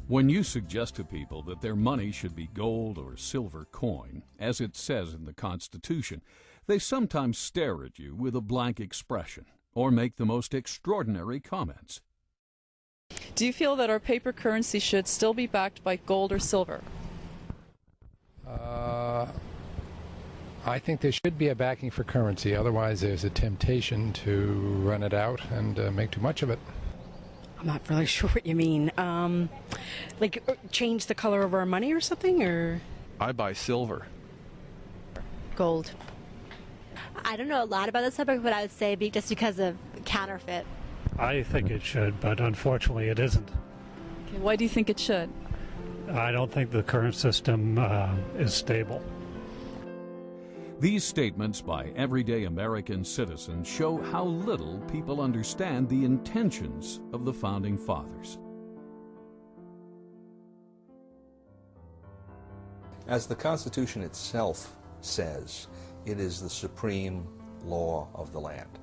When you suggest to people that their money should be gold or silver coin, as it says in the Constitution, they sometimes stare at you with a blank expression or make the most extraordinary comments. Do you feel that our paper currency should still be backed by gold or silver? I think there should be a backing for currency. Otherwise, there's a temptation to run it out and make too much of it. I'm not really sure what you mean. Like change the color of our money or something, or? I buy silver. Gold. I don't know a lot about the subject, but I would say just because of counterfeit. I think it should, but unfortunately it isn't. Okay, why do you think it should? I don't think the current system is stable. These statements by everyday American citizens show how little people understand the intentions of the Founding Fathers. As the Constitution itself says, it is the supreme law of the land.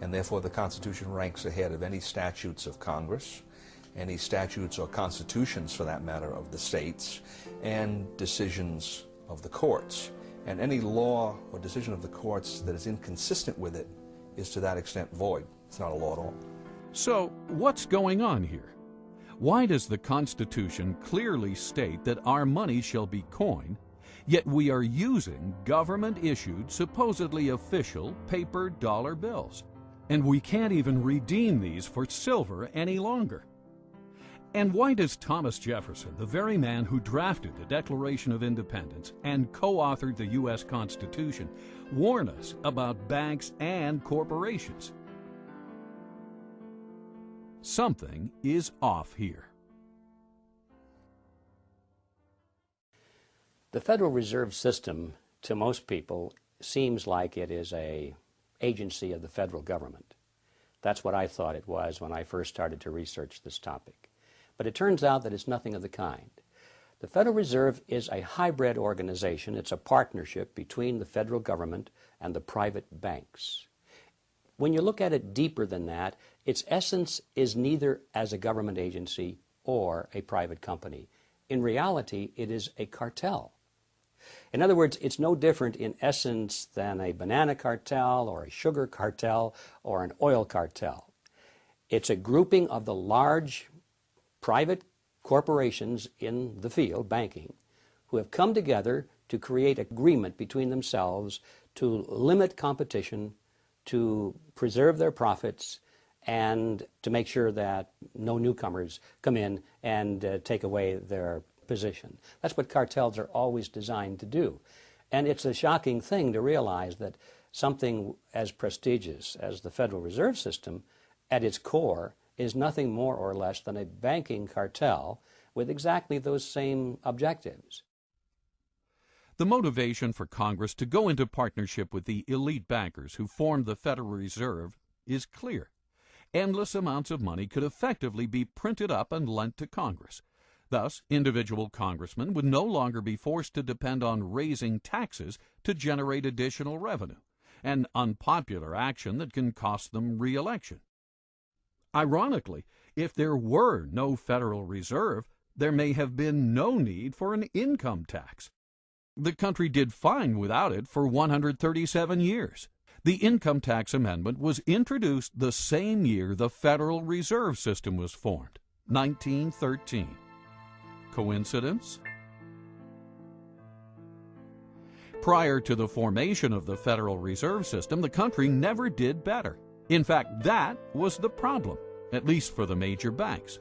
And therefore the Constitution ranks ahead of any statutes of Congress, any statutes or constitutions, for that matter, of the states, and decisions of the courts. And any law or decision of the courts that is inconsistent with it is to that extent void. It's not a law at all. So, what's going on here? Why does the Constitution clearly state that our money shall be coin, yet we are using government-issued, supposedly official, paper dollar bills? And we can't even redeem these for silver any longer. And why does Thomas Jefferson, the very man who drafted the Declaration of Independence and co-authored the U.S. Constitution, warn us about banks and corporations? Something is off here. The Federal Reserve System, to most people, seems like it is an agency of the federal government. That's what I thought it was when I first started to research this topic. But it turns out that it's nothing of the kind. The Federal Reserve is a hybrid organization. It's a partnership between the federal government and the private banks. When you look at it deeper than that, its essence is neither as a government agency or a private company. In reality, it is a cartel. In other words, it's no different in essence than a banana cartel or a sugar cartel or an oil cartel. It's a grouping of the large private corporations in the field, banking, who have come together to create agreement between themselves to limit competition, to preserve their profits, and to make sure that no newcomers come in and take away their position. That's what cartels are always designed to do. And it's a shocking thing to realize that something as prestigious as the Federal Reserve System, at its core, is nothing more or less than a banking cartel with exactly those same objectives. The motivation for Congress to go into partnership with the elite bankers who formed the Federal Reserve is clear. Endless amounts of money could effectively be printed up and lent to Congress. Thus, individual congressmen would no longer be forced to depend on raising taxes to generate additional revenue, an unpopular action that can cost them re-election. Ironically, if there were no Federal Reserve, there may have been no need for an income tax. The country did fine without it for 137 years. The income tax amendment was introduced the same year the Federal Reserve System was formed, 1913. Coincidence? Prior to the formation of the Federal Reserve System, the country never did better. In fact, that was the problem, at least for the major banks.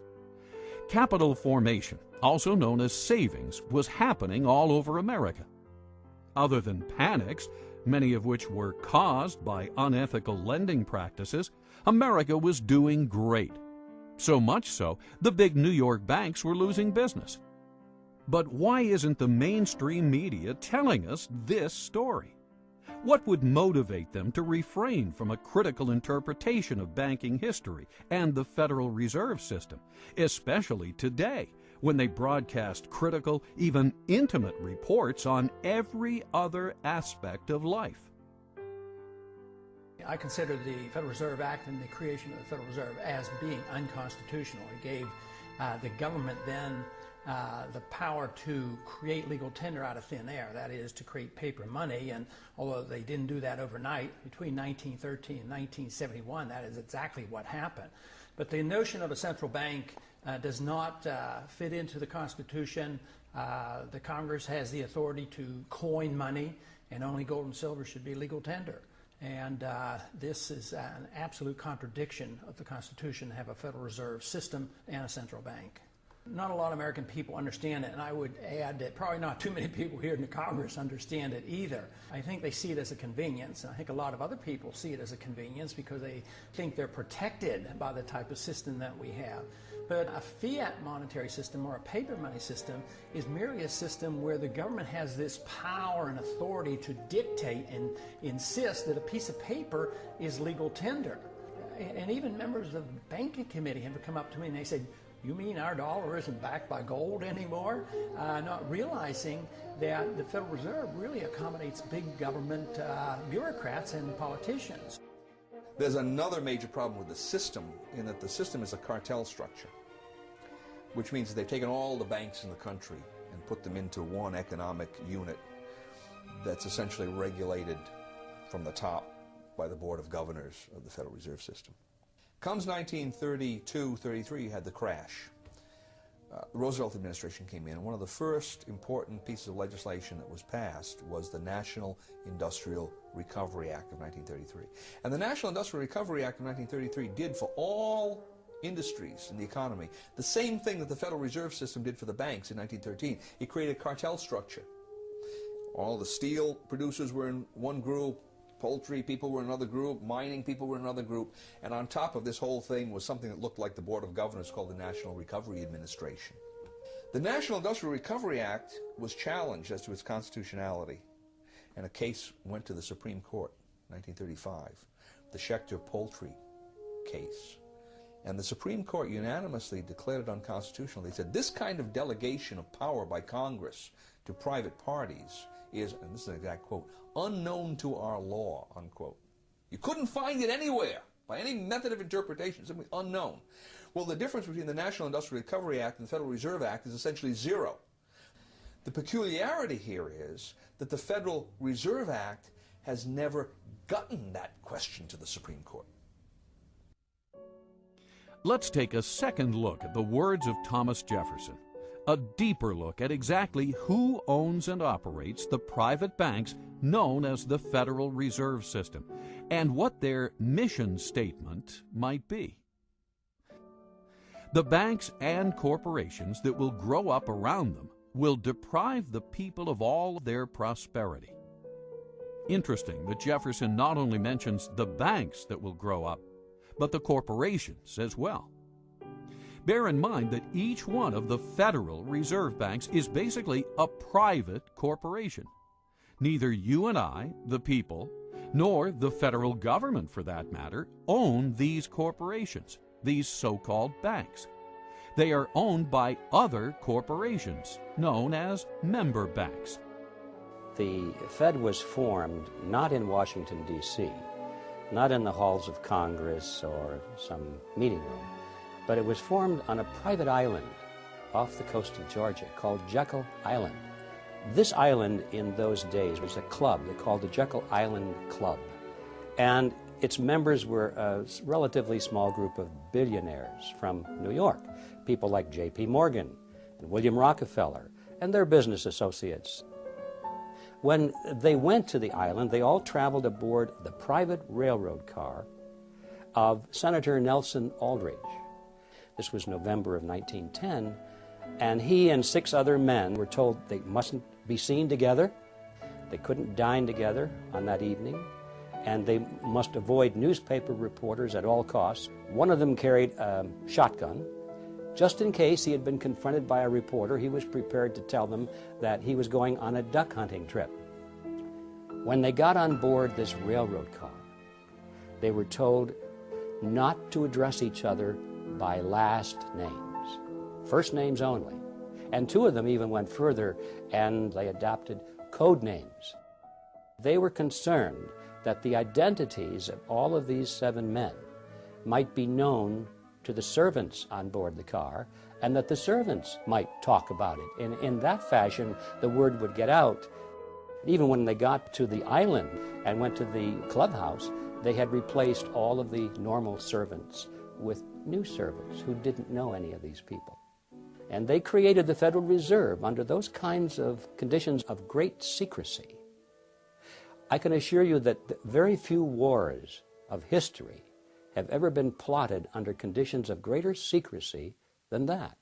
Capital formation, also known as savings, was happening all over America. Other than panics, many of which were caused by unethical lending practices, America was doing great. So much so, the big New York banks were losing business. But why isn't the mainstream media telling us this story? What would motivate them to refrain from a critical interpretation of banking history and the Federal Reserve System, especially today, when they broadcast critical, even intimate reports on every other aspect of life? I consider the Federal Reserve Act and the creation of the Federal Reserve as being unconstitutional. It gave the government then the power to create legal tender out of thin air, that is, to create paper money. And although they didn't do that overnight, between 1913 and 1971, that is exactly what happened. But the notion of a central bank does not fit into the Constitution. The Congress has the authority to coin money, and only gold and silver should be legal tender. And this is an absolute contradiction of the Constitution to have a Federal Reserve System and a central bank. Not a lot of American people understand it, and I would add that probably not too many people here in the Congress understand it either. I think they see it as a convenience, and I think a lot of other people see it as a convenience because they think they're protected by the type of system that we have. But a fiat monetary system or a paper money system is merely a system where the government has this power and authority to dictate and insist that a piece of paper is legal tender. And even members of the banking committee have come up to me and they said, "You mean our dollar isn't backed by gold anymore?" Not realizing that the Federal Reserve really accommodates big government bureaucrats and politicians. There's another major problem with the system in that the system is a cartel structure, which means that they've taken all the banks in the country and put them into one economic unit that's essentially regulated from the top by the Board of Governors of the Federal Reserve System. Comes 1932-33, you had the crash. The Roosevelt administration came in, and one of the first important pieces of legislation that was passed was the National Industrial Recovery Act of 1933. And the National Industrial Recovery Act of 1933 did for all industries in the economy the same thing that the Federal Reserve System did for the banks in 1913. It created a cartel structure. All the steel producers were in one group, poultry people were in another group, mining people were in another group, and on top of this whole thing was something that looked like the Board of Governors called the National Recovery Administration. The National Industrial Recovery Act was challenged as to its constitutionality, and a case went to the Supreme Court in 1935, the Schechter poultry case. And the Supreme Court unanimously declared it unconstitutional. They said this kind of delegation of power by Congress to private parties is, and this is an exact quote, unknown to our law, unquote. You couldn't find it anywhere by any method of interpretation, simply unknown. Well, the difference between the National Industrial Recovery Act and the Federal Reserve Act is essentially zero. The peculiarity here is that the Federal Reserve Act has never gotten that question to the Supreme Court. Let's take a second look at the words of Thomas Jefferson. A deeper look at exactly who owns and operates the private banks known as the Federal Reserve System, and what their mission statement might be. The banks and corporations that will grow up around them will deprive the people of all their prosperity. Interesting that Jefferson not only mentions the banks that will grow up, but the corporations as well. Bear in mind that each one of the Federal Reserve Banks is basically a private corporation. Neither you and I, the people, nor the federal government, for that matter, own these corporations, these so-called banks. They are owned by other corporations, known as member banks. The Fed was formed not in Washington, D.C., not in the halls of Congress or some meeting room, but it was formed on a private island off the coast of Georgia called Jekyll Island. This island in those days was a club. They called the Jekyll Island Club. And its members were a relatively small group of billionaires from New York, people like J.P. Morgan and William Rockefeller and their business associates. When they went to the island, they all traveled aboard the private railroad car of Senator Nelson Aldrich. This was November of 1910, and he and 6 other men were told they mustn't be seen together, they couldn't dine together on that evening, and they must avoid newspaper reporters at all costs. One of them carried a shotgun. Just in case he had been confronted by a reporter, he was prepared to tell them that he was going on a duck hunting trip. When they got on board this railroad car, they were told not to address each other by last names, first names only. And 2 of them even went further, and they adopted code names. They were concerned that the identities of all of these 7 men might be known to the servants on board the car, and that the servants might talk about it. In that fashion, the word would get out. Even when they got to the island and went to the clubhouse, they had replaced all of the normal servants with new servants who didn't know any of these people. And they created the Federal Reserve under those kinds of conditions of great secrecy. I can assure you that very few wars of history have ever been plotted under conditions of greater secrecy than that.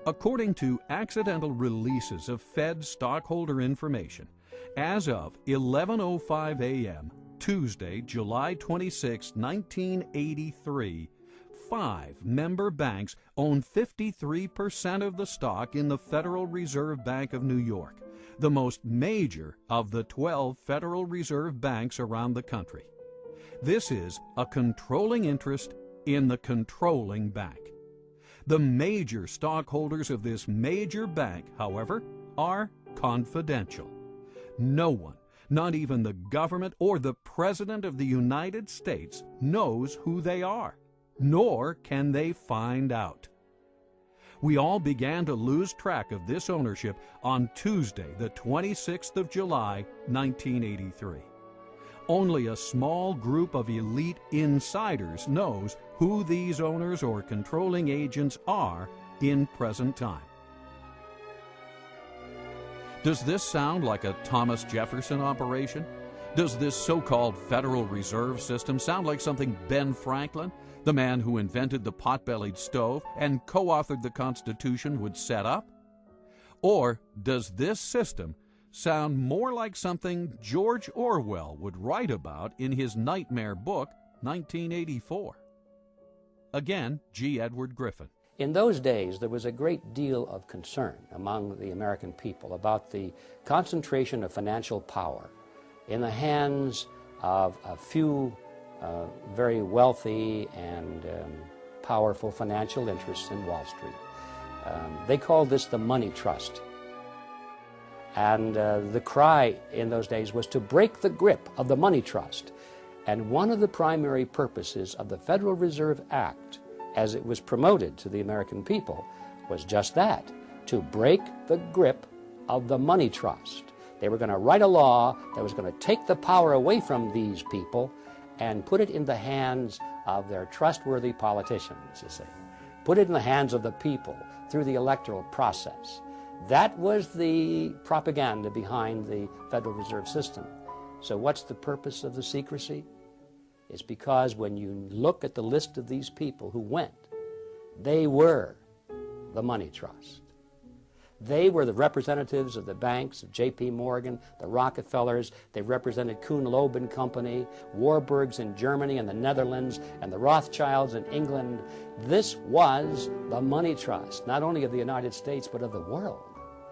According to accidental releases of Fed stockholder information, as of 11:05 a.m., Tuesday, July 26, 1983, 5 member banks own 53% of the stock in the Federal Reserve Bank of New York, the most major of the 12 Federal Reserve banks around the country. This is a controlling interest in the controlling bank. The major stockholders of this major bank, however, are confidential. No one, not even the government or the President of the United States, knows who they are, nor can they find out. We all began to lose track of this ownership on Tuesday, the 26th of July, 1983. Only a small group of elite insiders knows who these owners or controlling agents are in present time. Does this sound like a Thomas Jefferson operation? Does this so-called Federal Reserve System sound like something Ben Franklin, the man who invented the pot-bellied stove and co-authored the Constitution, would set up? Or does this system sound more like something George Orwell would write about in his nightmare book, 1984? Again, G. Edward Griffin. In those days, there was a great deal of concern among the American people about the concentration of financial power in the hands of a few very wealthy and powerful financial interests in Wall Street. They called this the money trust. And the cry in those days was to break the grip of the money trust. And one of the primary purposes of the Federal Reserve Act, as it was promoted to the American people, was just that, to break the grip of the money trust. They were going to write a law that was going to take the power away from these people and put it in the hands of their trustworthy politicians, you see. Put it in the hands of the people through the electoral process. That was the propaganda behind the Federal Reserve System. So what's the purpose of the secrecy? It's because when you look at the list of these people who went, they were the money trust. They were the representatives of the banks, of J.P. Morgan, the Rockefellers. They represented Kuhn Loeb and Company, Warburgs in Germany and the Netherlands, and the Rothschilds in England. This was the money trust, not only of the United States, but of the world.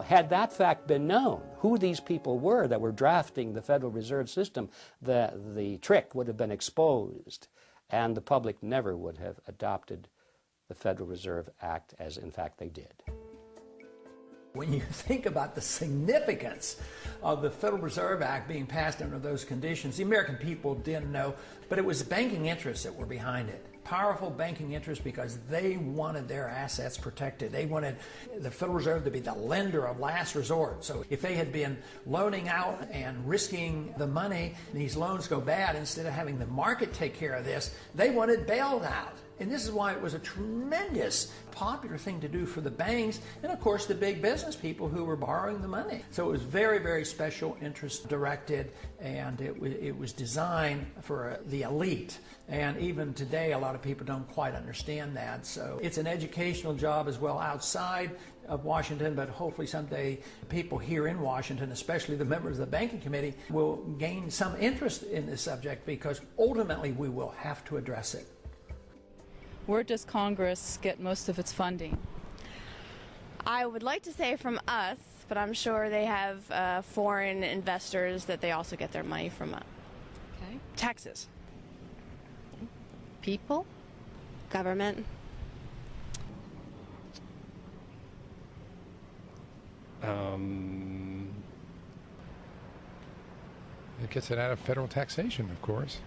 Had that fact been known, who these people were that were drafting the Federal Reserve System, the trick would have been exposed, and the public never would have adopted the Federal Reserve Act as, in fact, they did. When you think about the significance of the Federal Reserve Act being passed under those conditions, the American people didn't know, but it was banking interests that were behind it. Powerful banking interests, because they wanted their assets protected. They wanted the Federal Reserve to be the lender of last resort. So if they had been loaning out and risking the money, these loans go bad, instead of having the market take care of this, they wanted bailed out. And this is why it was a tremendous popular thing to do for the banks and, of course, the big business people who were borrowing the money. So it was very, very special interest directed, and it was designed for the elite. And even today, a lot of people don't quite understand that. So it's an educational job as well outside of Washington, but hopefully someday people here in Washington, especially the members of the Banking Committee, will gain some interest in this subject, because ultimately we will have to address it. Where does Congress get most of its funding? I would like to say from us, but I'm sure they have foreign investors that they also get their money from. Okay. Taxes. People? Government? It gets it out of federal taxation, of course.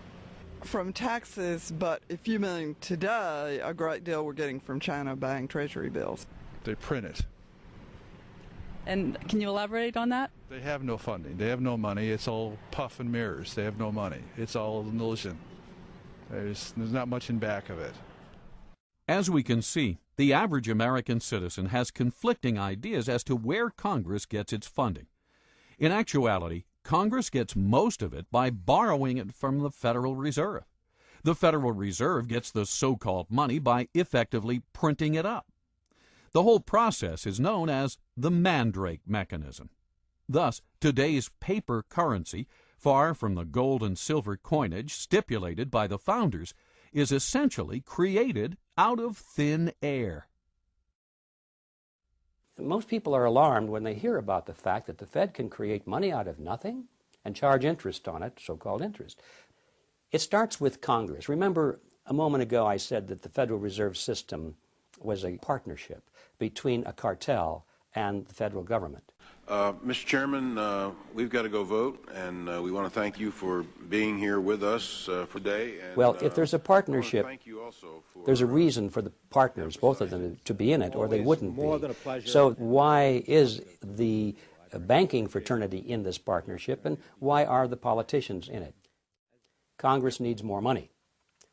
from taxes, but if you mean today, a great deal we're getting from China buying treasury bills. They print it. And can you elaborate on that? They have no funding. They have no money. It's all puff and mirrors. They have no money. It's all an illusion. There's not much in back of it. As we can see, the average American citizen has conflicting ideas as to where Congress gets its funding. In actuality, Congress gets most of it by borrowing it from the Federal Reserve. The Federal Reserve gets the so-called money by effectively printing it up. The whole process is known as the Mandrake mechanism. Thus, today's paper currency, far from the gold and silver coinage stipulated by the founders, is essentially created out of thin air. Most people are alarmed when they hear about the fact that the Fed can create money out of nothing and charge interest on it, so-called interest. It starts with Congress. Remember, a moment ago I said that the Federal Reserve System was a partnership between a cartel and the federal government. Mr. Chairman, we've got to go vote, and we want to thank you for being here with us for today. And, well, if there's a partnership, there's a reason for the partners, both of them, to be in it, or they wouldn't be. So why is the banking fraternity in this partnership, and why are the politicians in it? Congress needs more money.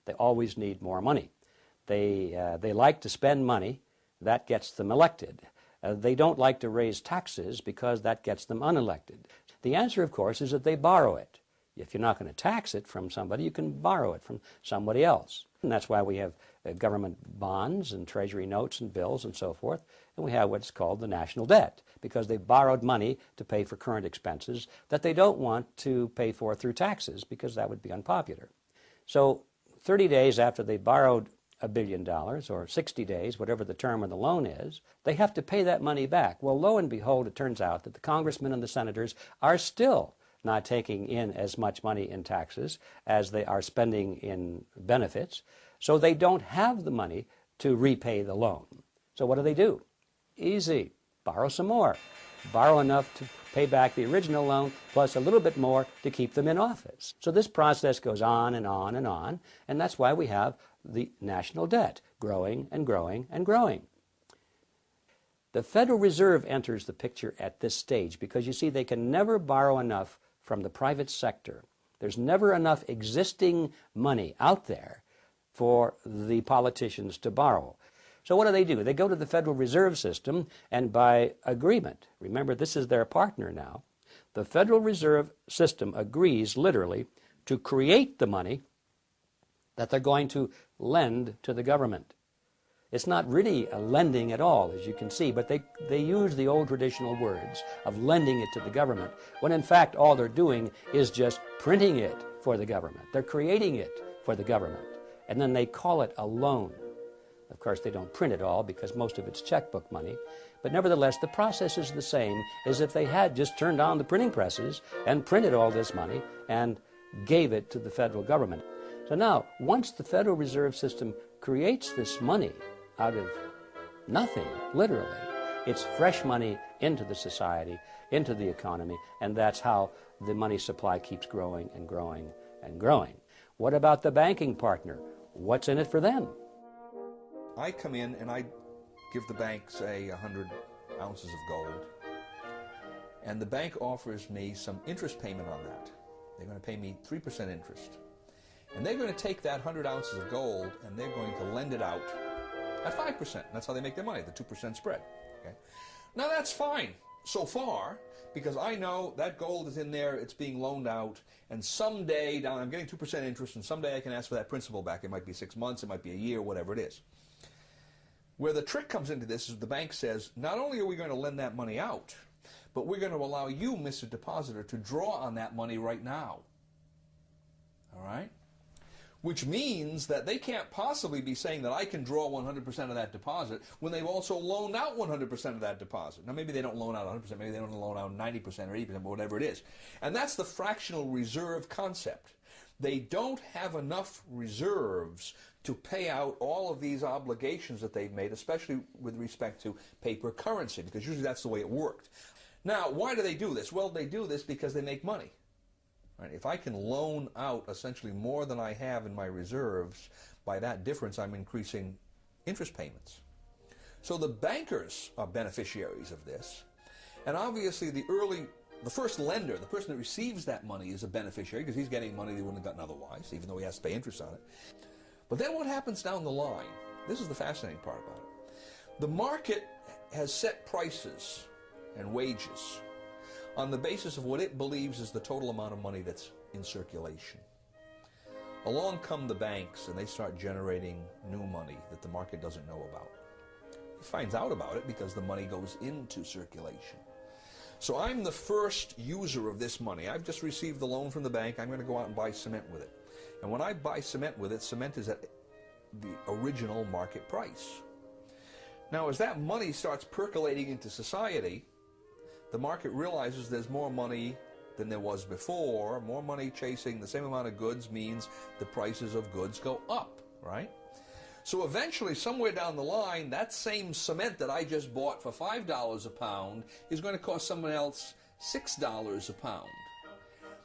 They always need more money. They like to spend money. That gets them elected. They don't like to raise taxes because that gets them unelected. The answer, of course, is that they borrow it. If you're not going to tax it from somebody, you can borrow it from somebody else. And that's why we have government bonds and treasury notes and bills and so forth. And we have what's called the national debt, because they've borrowed money to pay for current expenses that they don't want to pay for through taxes, because that would be unpopular. So 30 days after they borrowed $1 billion, or 60 days, whatever the term of the loan is, they have to pay that money back. Well, lo and behold, it turns out that the congressmen and the senators are still not taking in as much money in taxes as they are spending in benefits, so they don't have the money to repay the loan. So what do? Easy. Borrow some more. Borrow enough to pay back the original loan, plus a little bit more to keep them in office. So this process goes on and on and on, and that's why we have the national debt growing and growing and growing. The Federal Reserve enters the picture at this stage because, you see, they can never borrow enough from the private sector. There's never enough existing money out there for the politicians to borrow. So what do? They go to the Federal Reserve System, and by agreement, remember this is their partner now, the Federal Reserve System agrees literally to create the money that they're going to lend to the government. It's not really a lending at all, as you can see, but they use the old traditional words of lending it to the government, when in fact all they're doing is just printing it for the government. They're creating it for the government, and then they call it a loan. Of course, they don't print it all because most of it's checkbook money, but nevertheless, the process is the same as if they had just turned on the printing presses and printed all this money and gave it to the federal government. So now, once the Federal Reserve System creates this money out of nothing, literally, it's fresh money into the society, into the economy, and that's how the money supply keeps growing and growing and growing. What about the banking partner? What's in it for them? I come in and I give the bank, say, 100 ounces of gold, and the bank offers me some interest payment on that. They're going to pay me 3% interest. And they're going to take that 100 ounces of gold and they're going to lend it out at 5%. That's how they make their money, the 2% spread. Okay? Now that's fine so far, because I know that gold is in there, it's being loaned out, and someday I'm getting 2% interest, and someday I can ask for that principal back. It might be 6 months, it might be a year, whatever it is. Where the trick comes into this is the bank says, not only are we going to lend that money out, but we're going to allow you, Mr. Depositor, to draw on that money right now. All right? Which means that they can't possibly be saying that I can draw 100% of that deposit when they've also loaned out 100% of that deposit. Now, maybe they don't loan out 100%, maybe they don't loan out 90% or 80%, but whatever it is. And that's the fractional reserve concept. They don't have enough reserves to pay out all of these obligations that they've made, especially with respect to paper currency, because usually that's the way it worked. Now, why do they do this? Well, they do this because they make money. Right? If I can loan out essentially more than I have in my reserves, by that difference I'm increasing interest payments. So the bankers are beneficiaries of this, and obviously the first lender, the person that receives that money, is a beneficiary because he's getting money they wouldn't have gotten otherwise, even though he has to pay interest on it. But then what happens down the line? This is the fascinating part about it. The market has set prices and wages on the basis of what it believes is the total amount of money that's in circulation. Along come the banks and they start generating new money that the market doesn't know about. It finds out about it because the money goes into circulation. So I'm the first user of this money. I've just received the loan from the bank. I'm going to go out and buy cement with it. And when I buy cement with it, cement is at the original market price. Now, as that money starts percolating into society, the market realizes there's more money than there was before. More money chasing the same amount of goods means the prices of goods go up, right? So eventually, somewhere down the line, that same cement that I just bought for $5 a pound is going to cost someone else $6 a pound.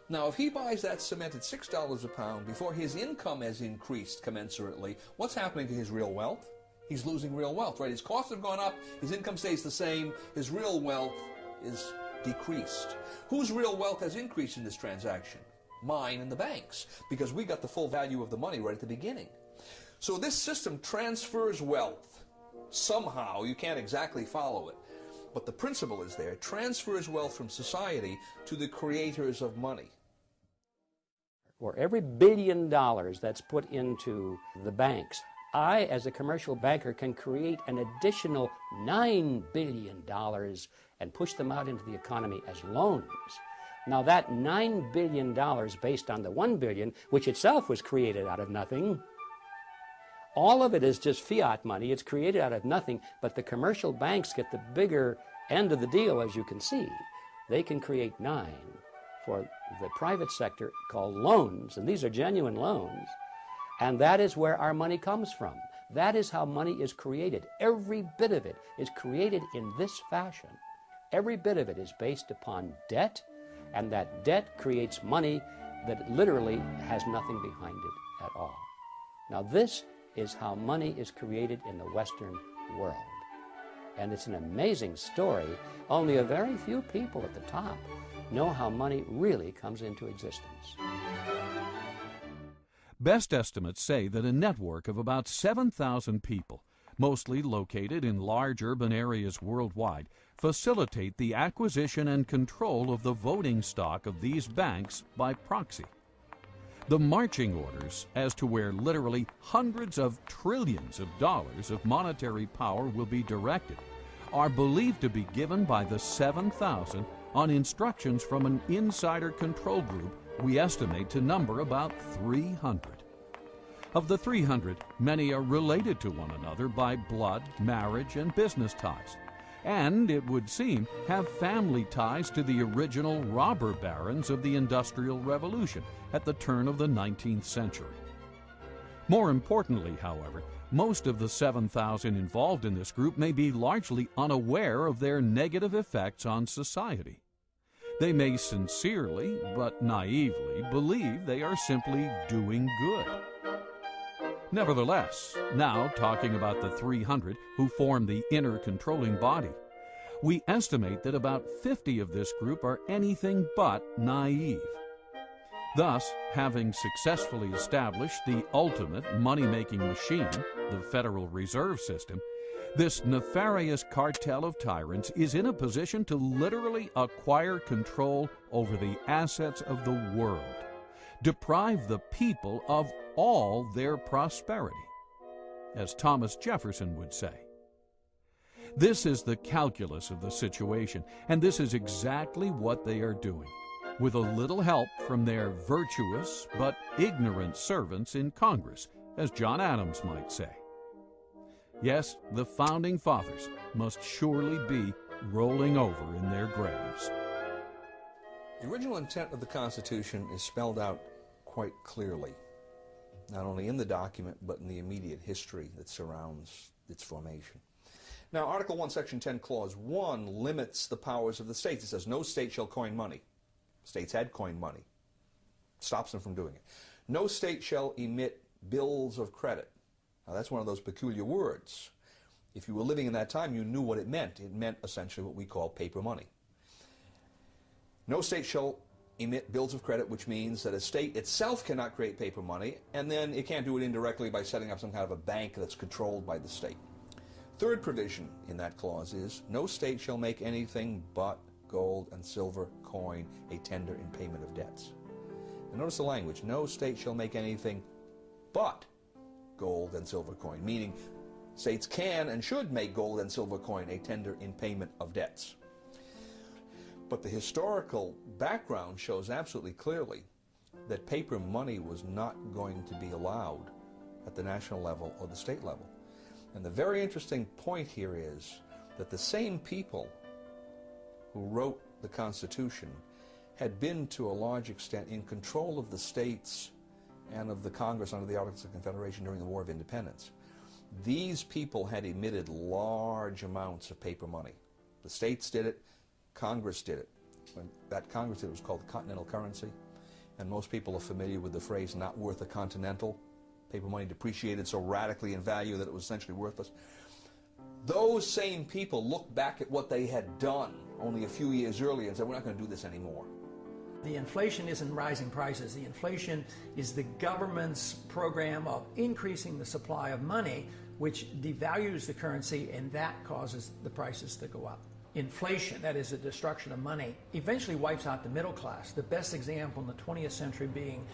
Now, if he buys that cement at $6 a pound before his income has increased commensurately, what's happening to his real wealth? He's losing real wealth, right? His costs have gone up, his income stays the same, his real wealth is decreased. Whose real wealth has increased in this transaction? Mine and the bank's, because we got the full value of the money right at the beginning. So this system transfers wealth. Somehow, you can't exactly follow it, but the principle is there. It transfers wealth from society to the creators of money. For every $1 billion that's put into the banks, I, as a commercial banker, can create an additional $9 billion and push them out into the economy as loans. Now that $9 billion based on the $1 billion, which itself was created out of nothing, all of it is just fiat money. It's created out of nothing, but the commercial banks get the bigger end of the deal, as you can see. They can create 9 for the private sector called loans, and these are genuine loans, and that is where our money comes from. That is how money is created. Every bit of it is created in this fashion. Every bit of it is based upon debt, and that debt creates money that literally has nothing behind it at all. Now this is how money is created in the Western world. And it's an amazing story. Only a very few people at the top know how money really comes into existence. Best estimates say that a network of about 7,000 people, mostly located in large urban areas worldwide, facilitate the acquisition and control of the voting stock of these banks by proxy. The marching orders as to where literally hundreds of trillions of dollars of monetary power will be directed are believed to be given by the 7,000 on instructions from an insider control group we estimate to number about 300. Of the 300, many are related to one another by blood, marriage, and business ties, and, it would seem, have family ties to the original robber barons of the Industrial Revolution at the turn of the 19th century. More importantly, however, most of the 7,000 involved in this group may be largely unaware of their negative effects on society. They may sincerely, but naively, believe they are simply doing good. Nevertheless, now talking about the 300 who form the inner controlling body, we estimate that about 50 of this group are anything but naive. Thus, having successfully established the ultimate money-making machine, the Federal Reserve System, this nefarious cartel of tyrants is in a position to literally acquire control over the assets of the world, deprive the people of all their prosperity, as Thomas Jefferson would say. This is the calculus of the situation, and this is exactly what they are doing, with a little help from their virtuous but ignorant servants in Congress, as John Adams might say. Yes, the Founding Fathers must surely be rolling over in their graves. The original intent of the Constitution is spelled out quite clearly, not only in the document, but in the immediate history that surrounds its formation. Now, Article 1, Section 10, Clause 1 limits the powers of the states. It says, no state shall coin money. States had coined money. stops them from doing it. No state shall emit bills of credit. Now that's one of those peculiar words. If you were living in that time, you knew what it meant. It meant essentially what we call paper money. No state shall emit bills of credit, which means that a state itself cannot create paper money, and then it can't do it indirectly by setting up some kind of a bank that's controlled by the state. Third provision in that clause is, no state shall make anything but gold and silver coin a tender in payment of debts. And notice the language, no state shall make anything but gold and silver coin, meaning states can and should make gold and silver coin a tender in payment of debts. But the historical background shows absolutely clearly that paper money was not going to be allowed at the national level or the state level. And the very interesting point here is that the same people who wrote the Constitution had been, to a large extent, in control of the states and of the Congress under the Articles of Confederation during the War of Independence. These people had emitted large amounts of paper money. The states did it, Congress did it. When that Congress did it, it was called the continental currency, and most people are familiar with the phrase not worth a continental. Paper money depreciated so radically in value that it was essentially worthless. Those same people looked back at what they had done only a few years earlier and said, we're not going to do this anymore. The inflation isn't rising prices. The inflation is the government's program of increasing the supply of money, which devalues the currency, and that causes the prices to go up. Inflation, that is the destruction of money, eventually wipes out the middle class. The best example in the 20th century being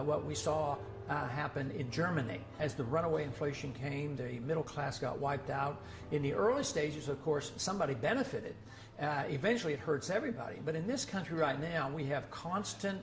what we saw happen in Germany. As the runaway inflation came, the middle class got wiped out. In the early stages, of course, somebody benefited. Eventually it hurts everybody. But in this country right now, we have constant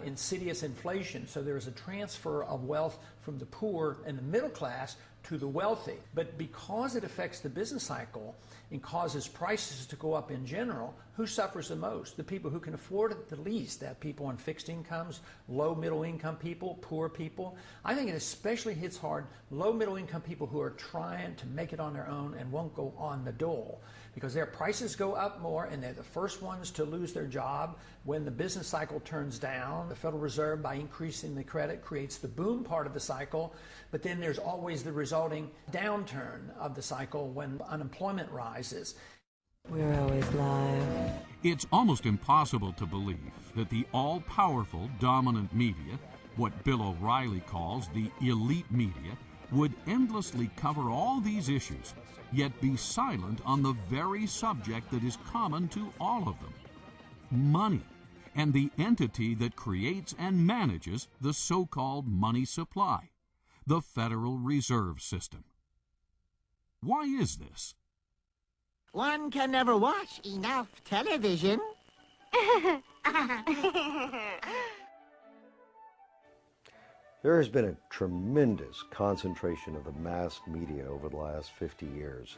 insidious inflation. So there is a transfer of wealth from the poor and the middle class to the wealthy. But because it affects the business cycle and causes prices to go up in general, who suffers the most? The people who can afford it the least. That people on fixed incomes, low middle income people, poor people. I think it especially hits hard low middle income people who are trying to make it on their own and won't go on the dole, because their prices go up more and they're the first ones to lose their job when the business cycle turns down. The Federal Reserve, by increasing the credit, creates the boom part of the cycle, but then there's always the resulting downturn of the cycle when unemployment rises. We're always live. It's almost impossible to believe that the all-powerful dominant media, what Bill O'Reilly calls the elite media, would endlessly cover all these issues, yet be silent on the very subject that is common to all of them: money, and the entity that creates and manages the so-called money supply, the Federal Reserve System. Why is this? One can never watch enough television. There has been a tremendous concentration of the mass media over the last 50 years,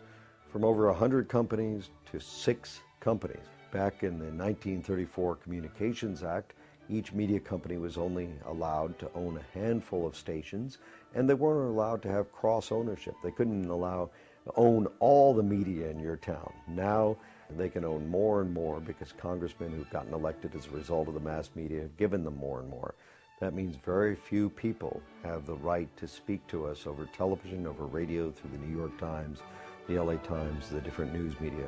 from over 100 companies to 6 companies. Back in the 1934 Communications Act, each media company was only allowed to own a handful of stations, and they weren't allowed to have cross-ownership. They couldn't own all the media in your town. Now they can own more and more because congressmen who've gotten elected as a result of the mass media have given them more and more. That means very few people have the right to speak to us over television, over radio, through the New York Times, the LA Times, the different news media.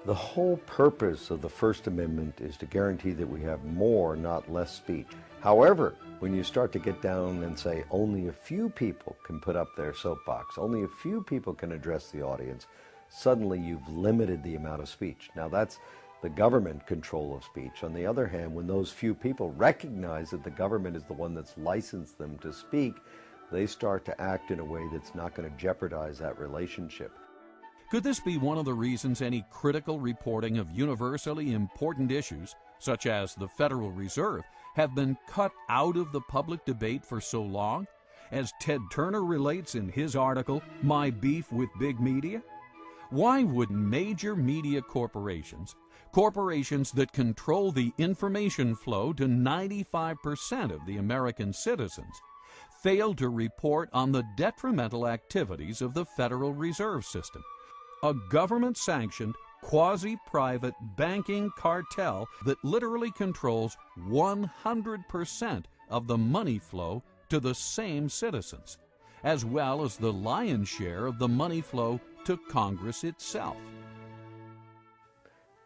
The whole purpose of the First Amendment is to guarantee that we have more, not less speech. However, when you start to get down and say only a few people can put up their soapbox, only a few people can address the audience, suddenly you've limited the amount of speech. Now that's the government control of speech. On the other hand, when those few people recognize that the government is the one that's licensed them to speak, they start to act in a way that's not going to jeopardize that relationship. Could this be one of the reasons any critical reporting of universally important issues, such as the Federal Reserve, have been cut out of the public debate for so long? As Ted Turner relates in his article, My Beef with Big Media? Why would major media corporations that control the information flow to 95% of the American citizens, fail to report on the detrimental activities of the Federal Reserve System, a government-sanctioned, quasi-private banking cartel that literally controls 100% of the money flow to the same citizens, as well as the lion's share of the money flow to Congress itself.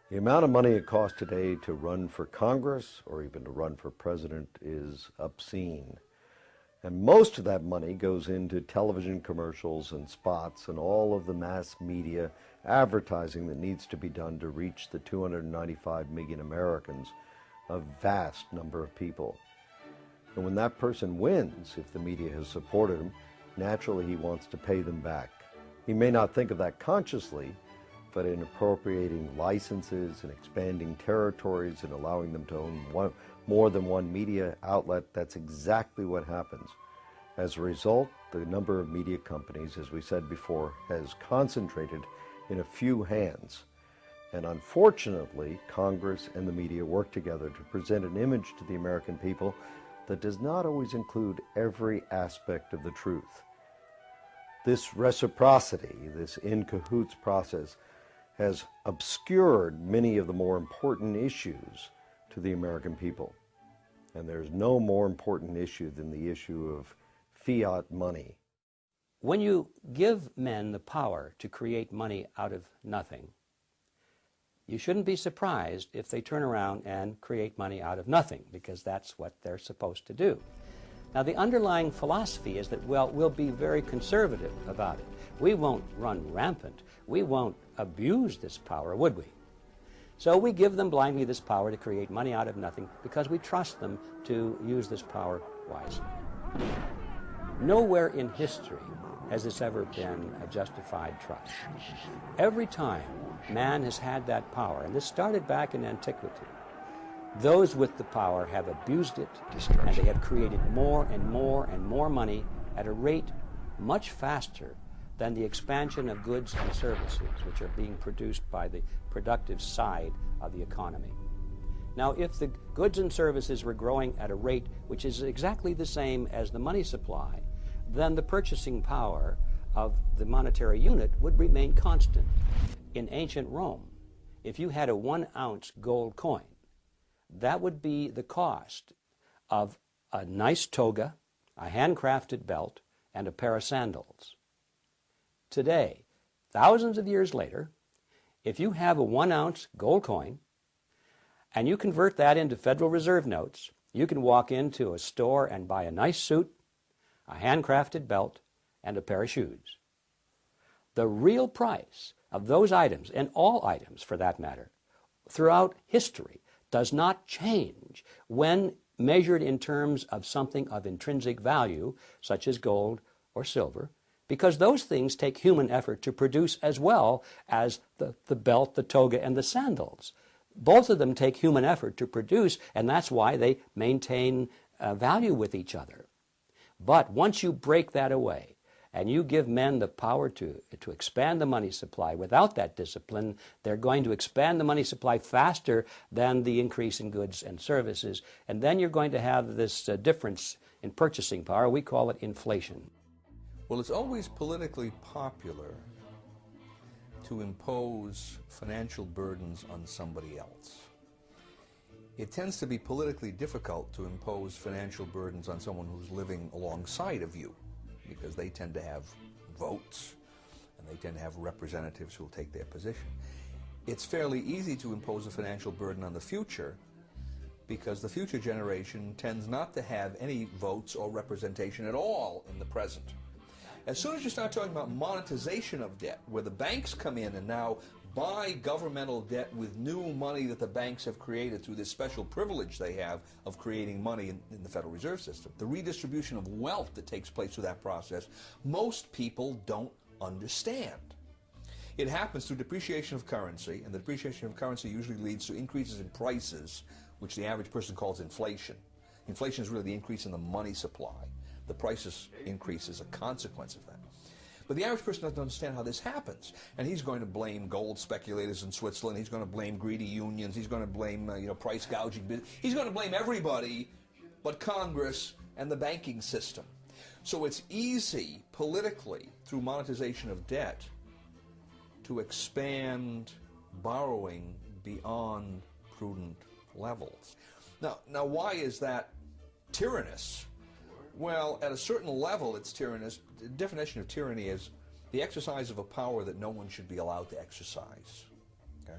The amount of money it costs today to run for Congress or even to run for president is obscene. And most of that money goes into television commercials and spots and all of the mass media advertising that needs to be done to reach the 295 million Americans, a vast number of people. And when that person wins, if the media has supported him, naturally he wants to pay them back. He may not think of that consciously, but in appropriating licenses and expanding territories and allowing them to own more than one media outlet, that's exactly what happens. As a result, the number of media companies, as we said before, has concentrated in a few hands. And unfortunately, Congress and the media work together to present an image to the American people that does not always include every aspect of the truth. This reciprocity, this in cahoots process, has obscured many of the more important issues to the American people. And there's no more important issue than the issue of fiat money. When you give men the power to create money out of nothing, you shouldn't be surprised if they turn around and create money out of nothing, because that's what they're supposed to do. Now, the underlying philosophy is that, well, we'll be very conservative about it. We won't run rampant. We won't abuse this power, would we? So we give them blindly this power to create money out of nothing because we trust them to use this power wisely. Nowhere in history has this ever been a justified trust. Every time man has had that power, and this started back in antiquity, those with the power have abused it, and they have created more and more and more money at a rate much faster than the expansion of goods and services which are being produced by the productive side of the economy. Now, if the goods and services were growing at a rate which is exactly the same as the money supply, then the purchasing power of the monetary unit would remain constant. In ancient Rome, if you had a 1-ounce gold coin, that would be the cost of a nice toga, a handcrafted belt, and a pair of sandals. Today, thousands of years later, if you have a 1-ounce gold coin and you convert that into Federal Reserve notes, you can walk into a store and buy a nice suit, a handcrafted belt, and a pair of shoes. The real price of those items, and all items for that matter, throughout history, does not change when measured in terms of something of intrinsic value, such as gold or silver, because those things take human effort to produce as well as the belt, the toga, and the sandals. Both of them take human effort to produce, and that's why they maintain value with each other. But once you break that away, and you give men the power to expand the money supply without that discipline, they're going to expand the money supply faster than the increase in goods and services. And then you're going to have this difference in purchasing power. We call it inflation. Well, it's always politically popular to impose financial burdens on somebody else. It tends to be politically difficult to impose financial burdens on someone who's living alongside of you, because they tend to have votes and they tend to have representatives who will take their position. It's fairly easy to impose a financial burden on the future because the future generation tends not to have any votes or representation at all in the present. As soon as you start talking about monetization of debt, where the banks come in and now buy governmental debt with new money that the banks have created through this special privilege they have of creating money in the Federal Reserve System, the redistribution of wealth that takes place through that process, most people don't understand. It happens through depreciation of currency, and the depreciation of currency usually leads to increases in prices, which the average person calls inflation. Inflation is really the increase in the money supply. The prices increase as a consequence of that. But the average person doesn't understand how this happens, and he's going to blame gold speculators in Switzerland. He's going to blame greedy unions. He's going to blame price gouging. He's going to blame everybody but Congress and the banking system. So it's easy politically through monetization of debt to expand borrowing beyond prudent levels. Now why is that tyrannous. Well, at a certain level, it's tyrannous. The definition of tyranny is the exercise of a power that no one should be allowed to exercise. Okay?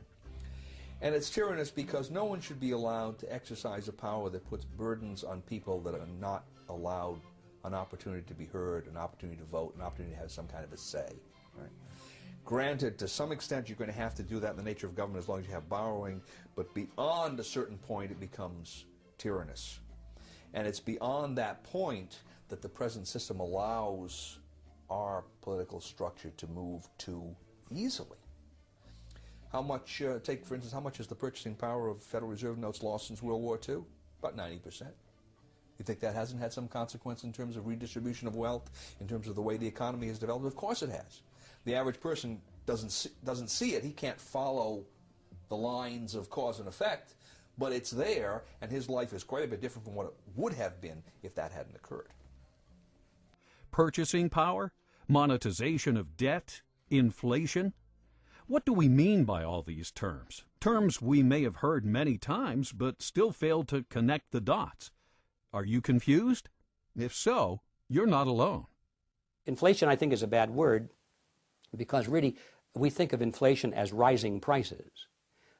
And it's tyrannous because no one should be allowed to exercise a power that puts burdens on people that are not allowed an opportunity to be heard, an opportunity to vote, an opportunity to have some kind of a say. Right? Granted, to some extent, you're going to have to do that in the nature of government as long as you have borrowing, but beyond a certain point, it becomes tyrannous. And it's beyond that point that the present system allows our political structure to move too easily. How much, take for instance, how much is the purchasing power of Federal Reserve notes lost since World War II? About 90%. You think that hasn't had some consequence in terms of redistribution of wealth, in terms of the way the economy has developed? Of course it has. The average person doesn't see it. He can't follow the lines of cause and effect, but it's there, and his life is quite a bit different from what it would have been if that hadn't occurred. Purchasing power, monetization of debt, inflation. What do we mean by all these terms? Terms we may have heard many times, but still fail to connect the dots. Are you confused? If so, you're not alone. Inflation, I think, is a bad word because really we think of inflation as rising prices.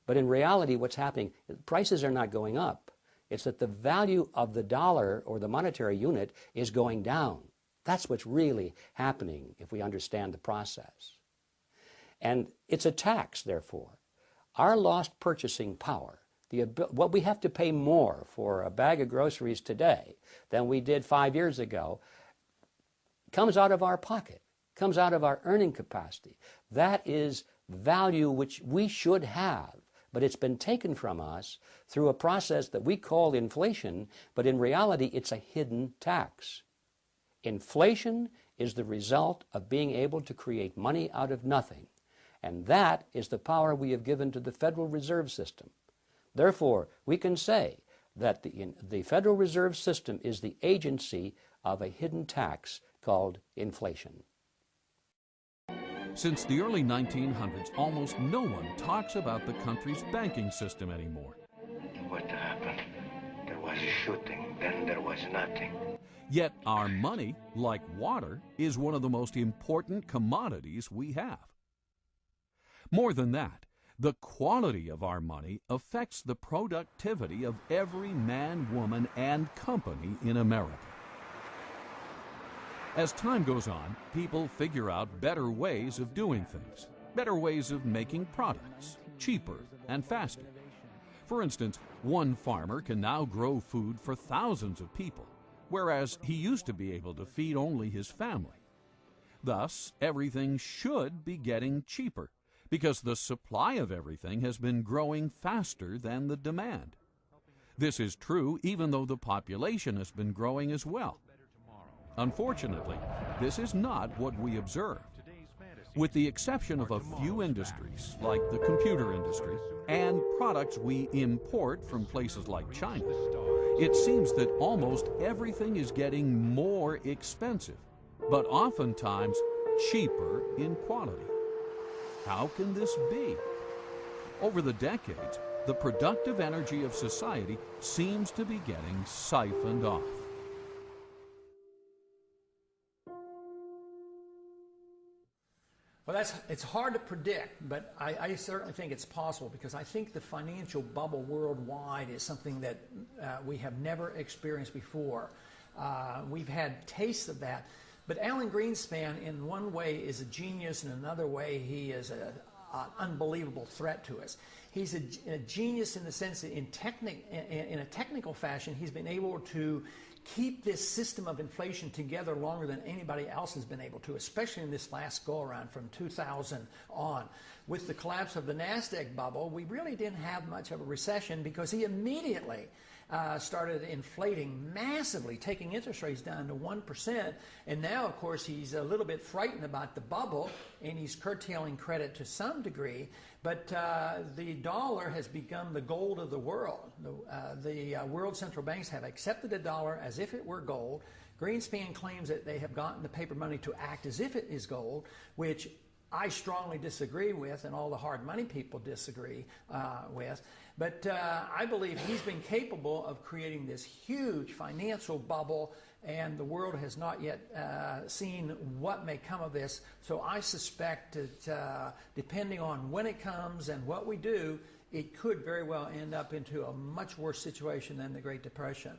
But in reality, what's happening, prices are not going up. It's that the value of the dollar or the monetary unit is going down. That's what's really happening if we understand the process. And it's a tax, therefore. Our lost purchasing power, what we have to pay more for a bag of groceries today than we did 5 years ago, comes out of our pocket, comes out of our earning capacity. That is value which we should have, but it's been taken from us through a process that we call inflation, but in reality it's a hidden tax. Inflation is the result of being able to create money out of nothing, and that is the power we have given to the Federal Reserve System. Therefore, we can say that the Federal Reserve System is the agency of a hidden tax called inflation. Since the early 1900s, almost no one talks about the country's banking system anymore. What happened? There was a shooting, then there was nothing. Yet our money, like water, is one of the most important commodities we have. More than that, the quality of our money affects the productivity of every man, woman, and company in America. As time goes on, people figure out better ways of doing things, better ways of making products, cheaper and faster. For instance, one farmer can now grow food for thousands of people, whereas he used to be able to feed only his family. Thus, everything should be getting cheaper, because the supply of everything has been growing faster than the demand. This is true even though the population has been growing as well. Unfortunately, this is not what we observed. With the exception of a few industries, like the computer industry, and products we import from places like China, it seems that almost everything is getting more expensive, but oftentimes cheaper in quality. How can this be? Over the decades, the productive energy of society seems to be getting siphoned off. Well, it's hard to predict, but I certainly think it's possible because I think the financial bubble worldwide is something that we have never experienced before. We've had tastes of that. But Alan Greenspan, in one way, is a genius, and in another way, he is an unbelievable threat to us. He's a genius in the sense that in a technical fashion, he's been able to keep this system of inflation together longer than anybody else has been able to, especially in this last go-around from 2000 on. With the collapse of the NASDAQ bubble, we really didn't have much of a recession because he immediately started inflating massively, taking interest rates down to 1%. And now, of course, he's a little bit frightened about the bubble, and he's curtailing credit to some degree. But the dollar has become the gold of the world. The world central banks have accepted the dollar as if it were gold. Greenspan claims that they have gotten the paper money to act as if it is gold, which I strongly disagree with, and all the hard money people disagree with. But I believe he's been capable of creating this huge financial bubble, and the world has not yet seen what may come of this. So I suspect that depending on when it comes and what we do, it could very well end up into a much worse situation than the Great Depression.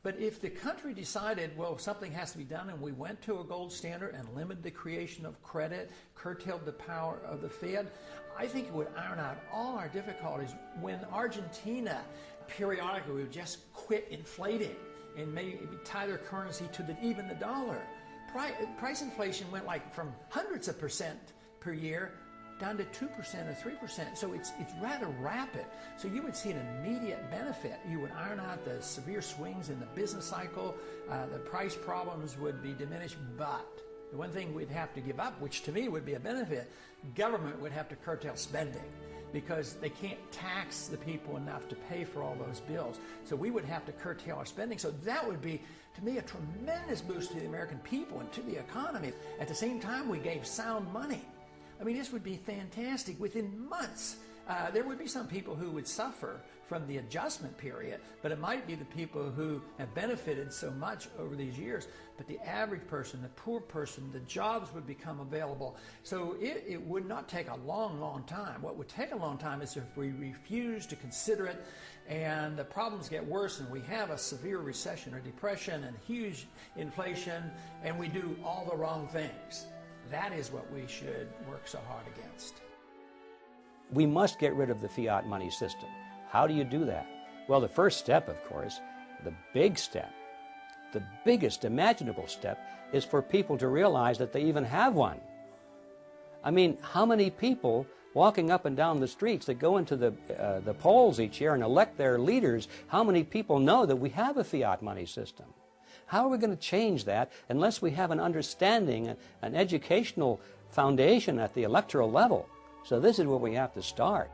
But if the country decided, well, something has to be done, and we went to a gold standard and limited the creation of credit, curtailed the power of the Fed, I think it would iron out all our difficulties. When Argentina periodically would just quit inflating and maybe tie their currency to even the dollar, price inflation went like from hundreds of percent per year down to 2% or 3%. So it's rather rapid. So you would see an immediate benefit. You would iron out the severe swings in the business cycle. The price problems would be diminished. But the one thing we'd have to give up, which to me would be a benefit, government would have to curtail spending, because they can't tax the people enough to pay for all those bills. So we would have to curtail our spending. So that would be, to me, a tremendous boost to the American people and to the economy. At the same time, we gave sound money. I mean, this would be fantastic. Within months, there would be some people who would suffer from the adjustment period, but it might be the people who have benefited so much over these years. But the average person, the poor person, the jobs would become available. So it would not take a long, long time. What would take a long time is if we refuse to consider it and the problems get worse and we have a severe recession or depression and huge inflation and we do all the wrong things. That is what we should work so hard against. We must get rid of the fiat money system. How do you do that? Well, the first step, of course, the big step, the biggest imaginable step, is for people to realize that they even have one. I mean, how many people walking up and down the streets that go into the polls each year and elect their leaders, how many people know that we have a fiat money system? How are we going to change that unless we have an understanding, an educational foundation at the electoral level? So this is where we have to start.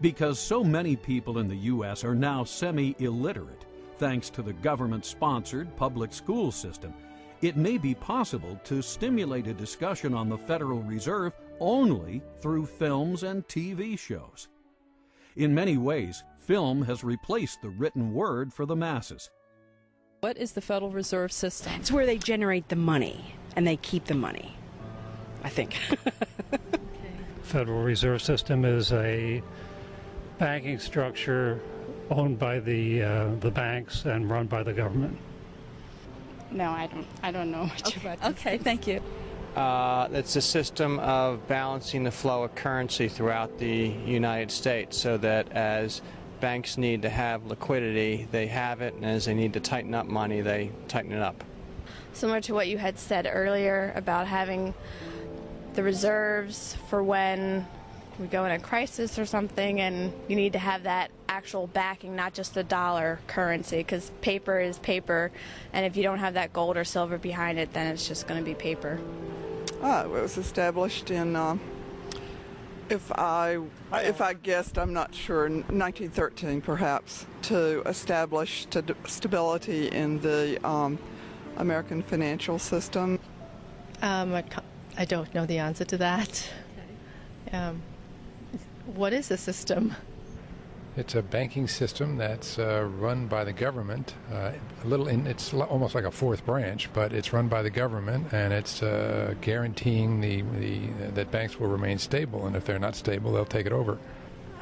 Because so many people in the U.S. are now semi-illiterate, thanks to the government-sponsored public school system, it may be possible to stimulate a discussion on the Federal Reserve only through films and TV shows. In many ways, film has replaced the written word for the masses. What is the Federal Reserve System? It's where they generate the money and they keep the money, I think. Federal Reserve System is a banking structure owned by the banks and run by the government. No, I don't know much about this. Okay, thank you. It's a system of balancing the flow of currency throughout the United States so that as banks need to have liquidity, they have it, and as they need to tighten up money, they tighten it up. Similar to what you had said earlier about having the reserves for when we go in a crisis or something, and you need to have that actual backing, not just the dollar currency, because paper is paper, and if you don't have that gold or silver behind it, then it's just going to be paper. It was established in, if I guessed, I'm not sure, 1913 perhaps, to establish stability in the American financial system. I don't know the answer to that. What is the system? It's a banking system that's run by the government. It's almost like a fourth branch, but it's run by the government, and it's guaranteeing that banks will remain stable. And if they're not stable, they'll take it over.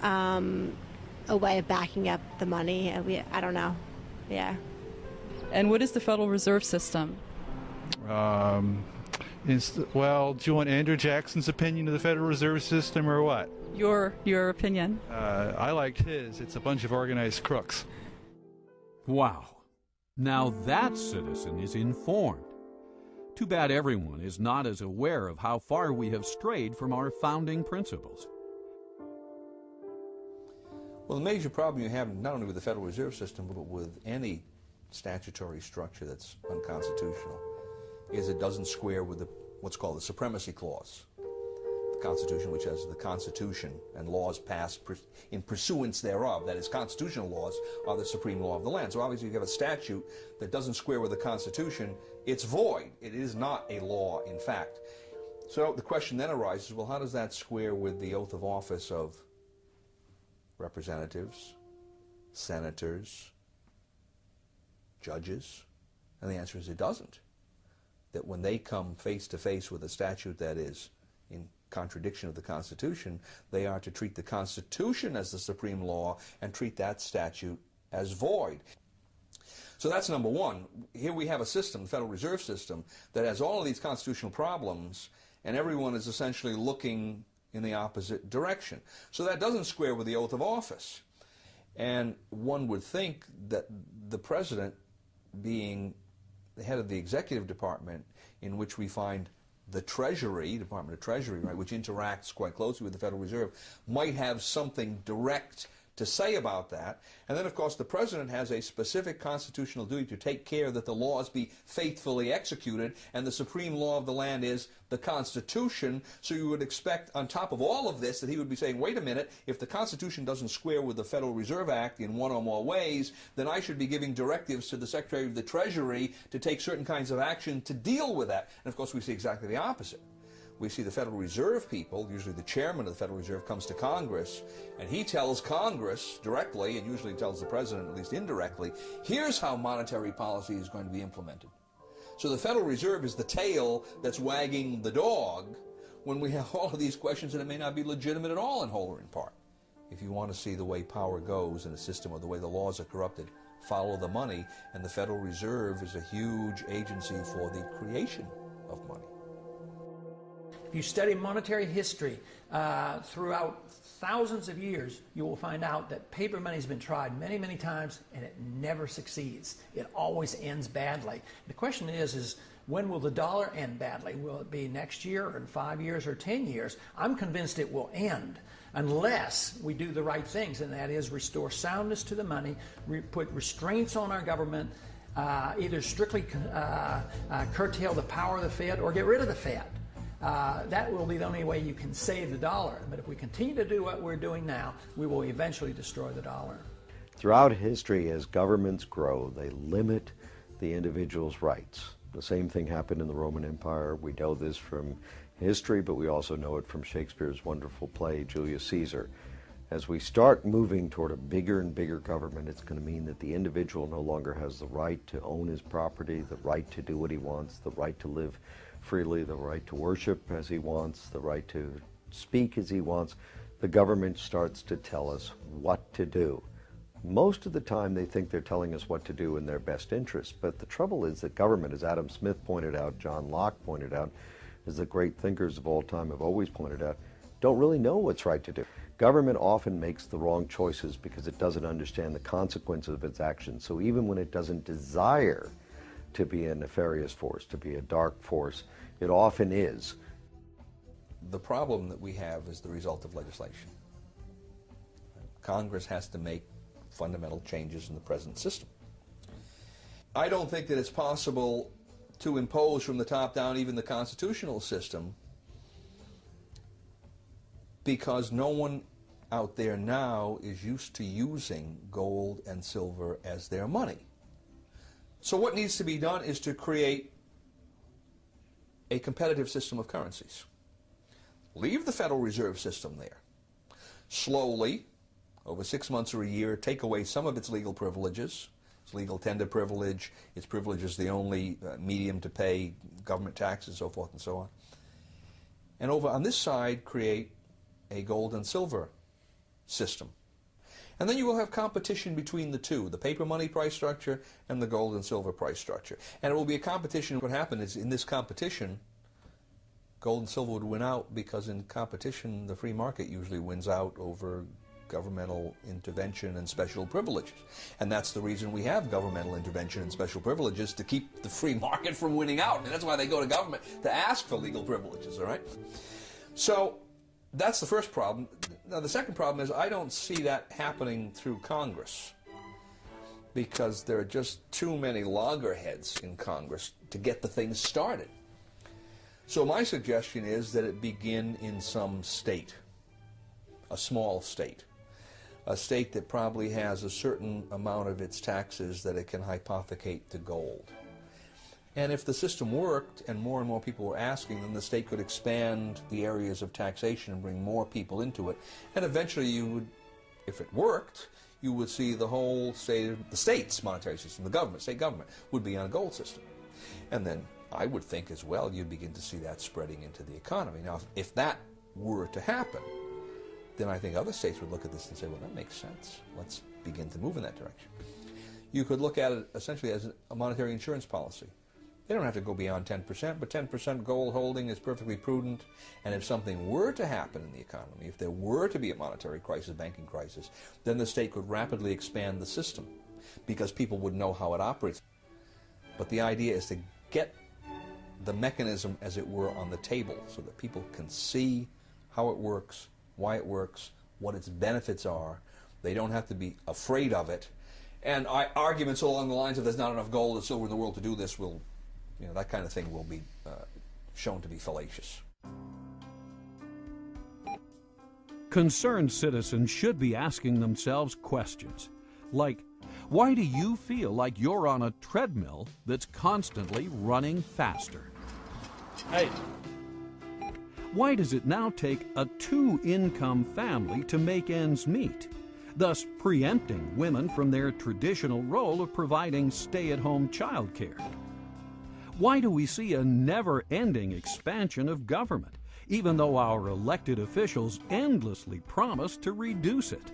A way of backing up the money. I don't know. Yeah. And what is the Federal Reserve System? Well, do you want Andrew Jackson's opinion of the Federal Reserve System or what? Your opinion. I liked his. It's a bunch of organized crooks. Wow. Now that citizen is informed. Too bad everyone is not as aware of how far we have strayed from our founding principles. Well, the major problem you have not only with the Federal Reserve System, but with any statutory structure that's unconstitutional, is it doesn't square with what's called the Supremacy Clause. The Constitution, which has the Constitution and laws passed in pursuance thereof, that is, constitutional laws are the supreme law of the land. So obviously if you have a statute that doesn't square with the Constitution, it's void. It is not a law, in fact. So the question then arises, well, how does that square with the oath of office of representatives, senators, judges? And the answer is it doesn't. That when they come face to face with a statute that is in contradiction of the Constitution, they are to treat the Constitution as the supreme law and treat that statute as void. So that's number one. Here we have a system, the Federal Reserve System, that has all of these constitutional problems, and everyone is essentially looking in the opposite direction. So that doesn't square with the oath of office. And one would think that the president, being the head of the executive department, in which we find the Treasury, Department of Treasury, right, which interacts quite closely with the Federal Reserve, might have something direct to say about that. And then, of course, the president has a specific constitutional duty to take care that the laws be faithfully executed, and the supreme law of the land is the Constitution. So you would expect, on top of all of this, that he would be saying, wait a minute, if the Constitution doesn't square with the Federal Reserve Act in one or more ways, then I should be giving directives to the Secretary of the Treasury to take certain kinds of action to deal with that. And, of course, we see exactly the opposite. We see the Federal Reserve people, usually the chairman of the Federal Reserve, comes to Congress, and he tells Congress directly, and usually tells the president, at least indirectly, here's how monetary policy is going to be implemented. So the Federal Reserve is the tail that's wagging the dog when we have all of these questions that it may not be legitimate at all in whole or in part. If you want to see the way power goes in a system or the way the laws are corrupted, follow the money, and the Federal Reserve is a huge agency for the creation of money. If you study monetary history throughout thousands of years, you will find out that paper money has been tried many, many times, and it never succeeds. It always ends badly. The question is when will the dollar end badly? Will it be next year, or in 5 years, or 10 years? I'm convinced it will end unless we do the right things, and that is restore soundness to the money, put restraints on our government, either strictly curtail the power of the Fed or get rid of the Fed. That will be the only way you can save the dollar. But if we continue to do what we're doing now, we will eventually destroy the dollar. Throughout history, as governments grow, they limit the individual's rights. The same thing happened in the Roman Empire. We know this from history, but we also know it from Shakespeare's wonderful play, Julius Caesar. As we start moving toward a bigger and bigger government, it's going to mean that the individual no longer has the right to own his property, the right to do what he wants, the right to live freely, the right to worship as he wants, the right to speak as he wants. The government starts to tell us what to do. Most of the time they think they're telling us what to do in their best interest, but the trouble is that government, as Adam Smith pointed out, John Locke pointed out, as the great thinkers of all time have always pointed out, don't really know what's right to do. Government often makes the wrong choices because it doesn't understand the consequences of its actions. So even when it doesn't desire to be a nefarious force, to be a dark force, it often is. The problem that we have is the result of legislation. Congress has to make fundamental changes in the present system. I don't think that it's possible to impose from the top down even the constitutional system, because no one out there now is used to using gold and silver as their money. So what needs to be done is to create a competitive system of currencies. Leave the Federal Reserve System there. Slowly, over 6 months or a year, take away some of its legal privileges, its legal tender privilege, its privilege as the only medium to pay government taxes, so forth and so on. And over on this side, create a gold and silver system. And then you will have competition between the two, the paper money price structure and the gold and silver price structure. And it will be a competition. What happened is, in this competition, gold and silver would win out, because in competition, the free market usually wins out over governmental intervention and special privileges. And that's the reason we have governmental intervention and special privileges, to keep the free market from winning out. And that's why they go to government, to ask for legal privileges, all right? So that's the first problem. Now, the second problem is I don't see that happening through Congress, because there are just too many loggerheads in Congress to get the thing started. So my suggestion is that it begin in some state, a small state, a state that probably has a certain amount of its taxes that it can hypothecate to gold. And if the system worked and more people were asking, then the state could expand the areas of taxation and bring more people into it. And eventually you would if it worked, you would see the whole the state's monetary system, the government, state government, would be on a gold system. And then I would think as well you'd begin to see that spreading into the economy. Now, if that were to happen, then I think other states would look at this and say, well, that makes sense. Let's begin to move in that direction. You could look at it essentially as a monetary insurance policy. They don't have to go beyond 10%, but 10% gold holding is perfectly prudent. And if something were to happen in the economy, if there were to be a monetary crisis, banking crisis, then the state could rapidly expand the system because people would know how it operates. But the idea is to get the mechanism, as it were, on the table so that people can see how it works, why it works, what its benefits are. They don't have to be afraid of it. And arguments along the lines of there's not enough gold or silver in the world to do this will, that kind of thing will be shown to be fallacious. Concerned citizens should be asking themselves questions like, why do you feel like you're on a treadmill that's constantly running faster? Hey. Why does it now take a two-income family to make ends meet, thus preempting women from their traditional role of providing stay-at-home childcare? Why do we see a never-ending expansion of government, even though our elected officials endlessly promise to reduce it?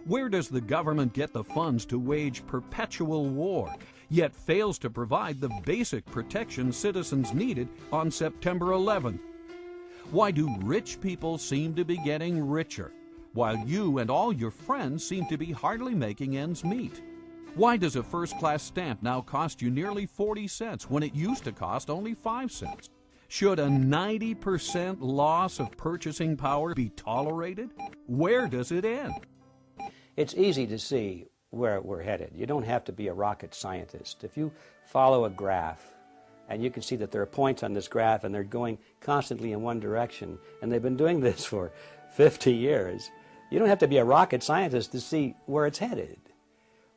Where does the government get the funds to wage perpetual war, yet fails to provide the basic protection citizens needed on September 11th? Why do rich people seem to be getting richer, while you and all your friends seem to be hardly making ends meet? Why does a first-class stamp now cost you nearly 40 cents when it used to cost only 5 cents? Should a 90% loss of purchasing power be tolerated? Where does it end? It's easy to see where we're headed. You don't have to be a rocket scientist. If you follow a graph, and you can see that there are points on this graph and they're going constantly in one direction, and they've been doing this for 50 years, you don't have to be a rocket scientist to see where it's headed.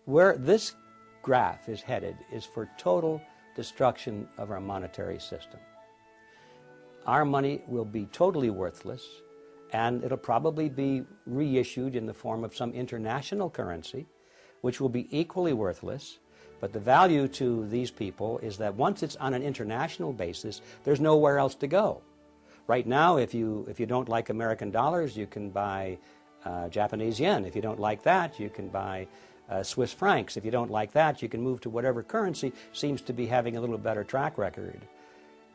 Where this graph is headed is for total destruction of our monetary system. Our money will be totally worthless, and it'll probably be reissued in the form of some international currency, which will be equally worthless. But the value to these people is that once it's on an international basis, there's nowhere else to go. Right now, if you don't like American dollars, you can buy Japanese yen. If you don't like that, you can buy Swiss francs. If you don't like that, you can move to whatever currency seems to be having a little better track record.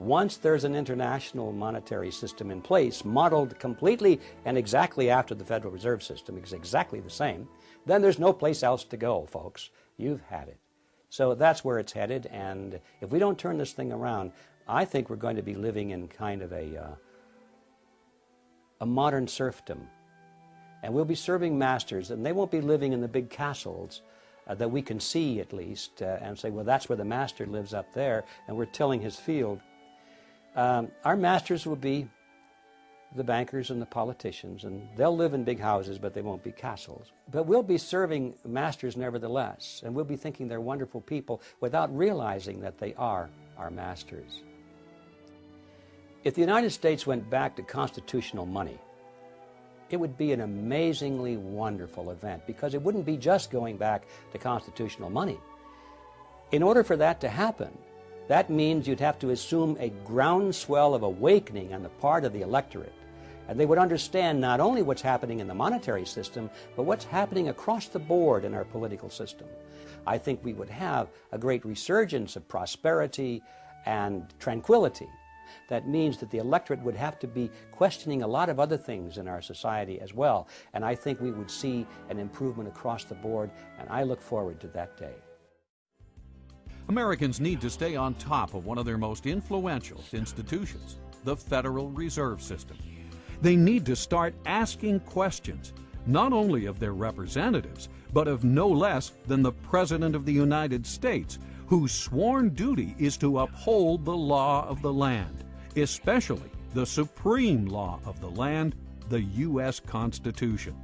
Once there's an international monetary system in place, modeled completely and exactly after the Federal Reserve System, it's exactly the same, then there's no place else to go, folks. You've had it. So that's where it's headed, and if we don't turn this thing around, I think we're going to be living in kind of a modern serfdom. And we'll be serving masters, and they won't be living in the big castles that we can see at least, and say, well, that's where the master lives up there, and we're tilling his field. Our masters will be the bankers and the politicians, and they'll live in big houses, but they won't be castles. But we'll be serving masters nevertheless, and we'll be thinking they're wonderful people without realizing that they are our masters. If the United States went back to constitutional money, it would be an amazingly wonderful event, because it wouldn't be just going back to constitutional money. In order for that to happen, that means you'd have to assume a groundswell of awakening on the part of the electorate. And they would understand not only what's happening in the monetary system, but what's happening across the board in our political system. I think we would have a great resurgence of prosperity and tranquility. That means that the electorate would have to be questioning a lot of other things in our society as well. And I think we would see an improvement across the board, and I look forward to that day. Americans need to stay on top of one of their most influential institutions, the Federal Reserve System. They need to start asking questions, not only of their representatives, but of no less than the President of the United States, whose sworn duty is to uphold the law of the land, especially the supreme law of the land, the U.S. Constitution.